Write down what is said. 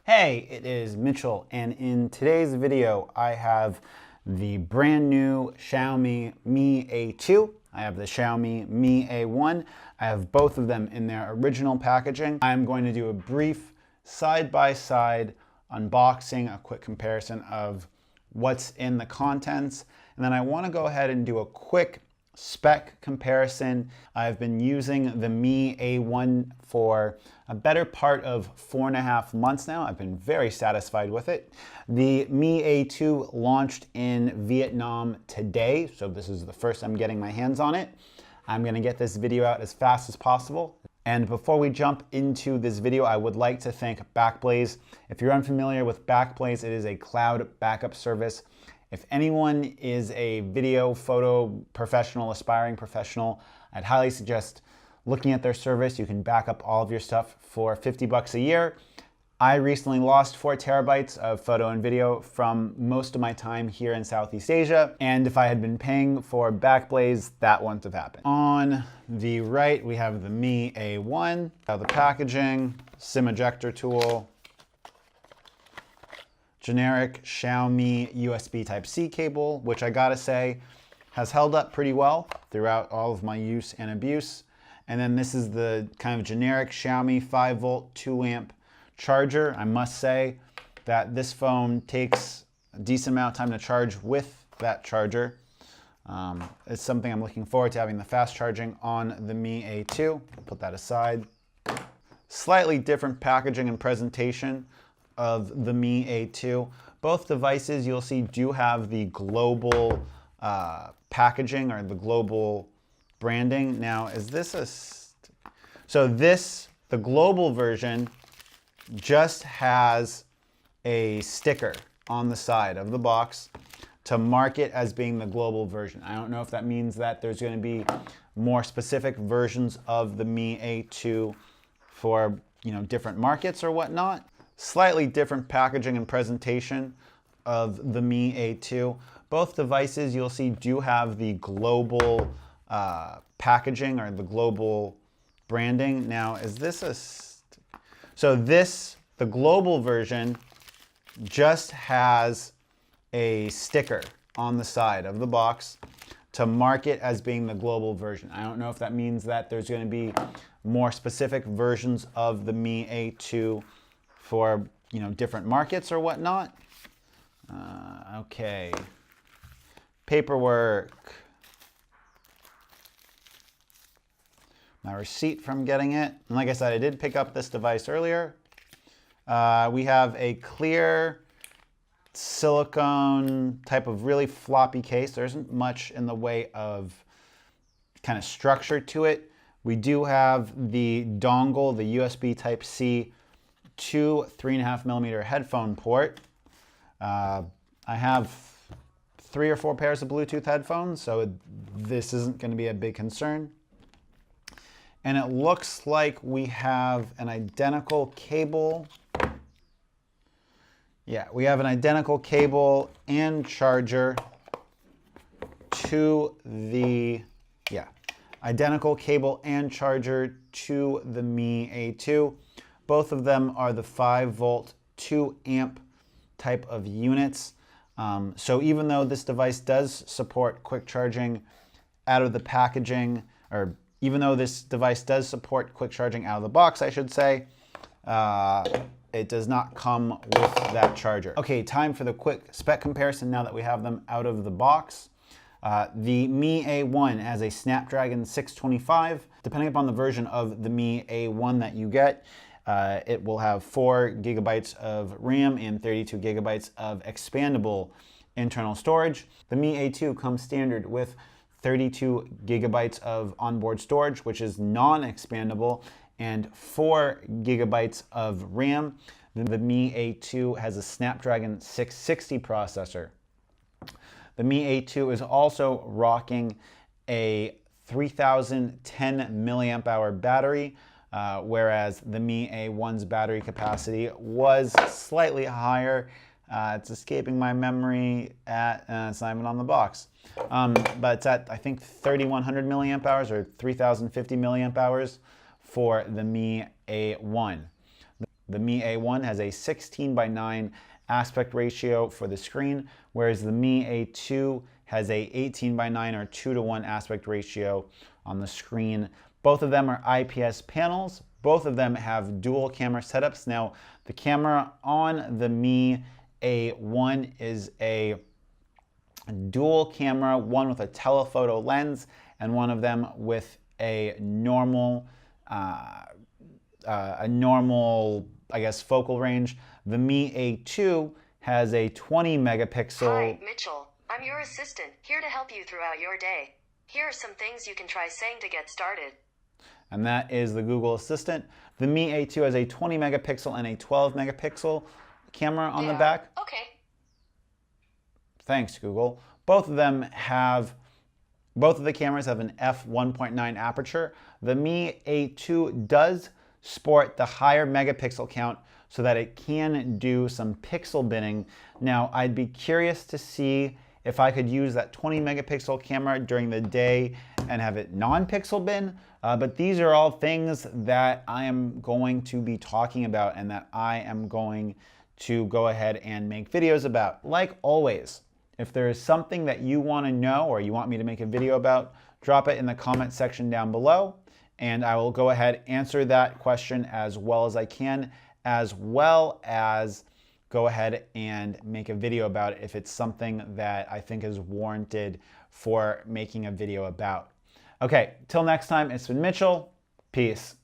Hey, it is Mitchell, and in today's video I have the brand new Xiaomi Mi A2. I have the Xiaomi Mi A1. I have both of them in their original packaging. I'm going to do a brief side-by-side unboxing, a quick comparison of what's in the contents, and then I want to go ahead and do a quick spec comparison. I've been using the Mi A1 for a better part of 4.5 months now. I've been very satisfied with it. The Mi A2 launched in Vietnam today, so this is the first I'm getting my hands on it. I'm going to get this video out as fast as possible. And before we jump into this video, I would like to thank Backblaze. If you're unfamiliar with Backblaze, it is a cloud backup service. If anyone is a video, photo professional, aspiring professional, I'd highly suggest looking at their service. You can back up all of your stuff for 50 bucks a year. I recently lost 4 terabytes of photo and video from most of my time here in Southeast Asia. And if I had been paying for Backblaze, that wouldn't have happened. On the right, we have the Mi A1, the packaging, SIM ejector tool, generic Xiaomi USB Type-C cable, which I gotta say has held up pretty well throughout all of my use and abuse. And then this is the kind of generic Xiaomi 5 volt 2 amp charger. I must say that this phone takes a decent amount of time to charge with that charger. It's something I'm looking forward to, having the fast charging on the Mi A2. Put that aside. Slightly different packaging and presentation of the Mi A2. Both devices, you'll see, do have the global packaging or the global branding. Now, is this a... So this, the global version, just has a sticker on the side of the box to mark it as being the global version. I don't know if that means that there's going to be more specific versions of the Mi A2 for, different markets or whatnot. Slightly different packaging and presentation of the Mi A2. Both devices, you'll see, do have the global packaging or the global branding. Now, is this a... So this, the global version, just has a sticker on the side of the box to mark it as being the global version. I don't know if that means that there's going to be more specific versions of the Mi A2 for, different markets or whatnot. Okay. Paperwork. My receipt from getting it. And like I said, I did pick up this device earlier. We have a clear silicone type of really floppy case. There isn't much in the way of kind of structure to it. We do have the dongle, the USB Type-C to 3.5mm headphone port. I have 3 or 4 pairs of Bluetooth headphones, so this isn't going to be a big concern. And it looks like we have an identical cable. Yeah, we have an identical cable and charger to the, identical cable and charger to the Mi A2. Both of them are the 5 volt 2 amp type of units. So even though this device does support quick charging out of the packaging, or even though this device does support quick charging out of the box, I should say, it does not come with that charger. Okay, time for the quick spec comparison now that we have them out of the box. The Mi A1 has a Snapdragon 625. Depending upon the version of the Mi A1 that you get, it will have 4 gigabytes of RAM and 32 gigabytes of expandable internal storage. The Mi A2 comes standard with 32 gigabytes of onboard storage, which is non-expandable, and 4 gigabytes of RAM. The Mi A2 has a Snapdragon 660 processor. The Mi A2 is also rocking a 3010 milliamp hour battery, whereas the Mi A1's battery capacity was slightly higher. It's escaping my memory at, it's not even on the box. But it's at, I think, 3100 milliamp hours or 3050 milliamp hours for the Mi A1. The Mi A1 has a 16:9 aspect ratio for the screen, whereas the Mi A2 has a 18:9 or 2:1 aspect ratio on the screen. Both of them are IPS panels. Both of them have dual camera setups. Now, the camera on the Mi A1 is a dual camera, one with a telephoto lens and one of them with a normal, I guess, focal range. The Mi A2 has a 20 megapixel. Hi, Mitchell. I'm your assistant, here to help you throughout your day. Here are some things you can try saying to get started. And that is the Google Assistant. The Mi A2 has a 20 megapixel and a 12 megapixel camera on the back. Okay. Thanks, Google. Both of the cameras have an f1.9 aperture. The Mi A2 does sport the higher megapixel count so that it can do some pixel binning. Now, I'd be curious to see if I could use that 20 megapixel camera during the day and have it non-pixel bin, but these are all things that I am going to be talking about and that I am going to go ahead and make videos about. Like always, if there is something that you want to know or you want me to make a video about, drop it in the comment section down below, and I will go ahead and answer that question as well as I can, as well as go ahead and make a video about it if it's something that I think is warranted for making a video about. Okay, till next time, it's been Mitchell. Peace.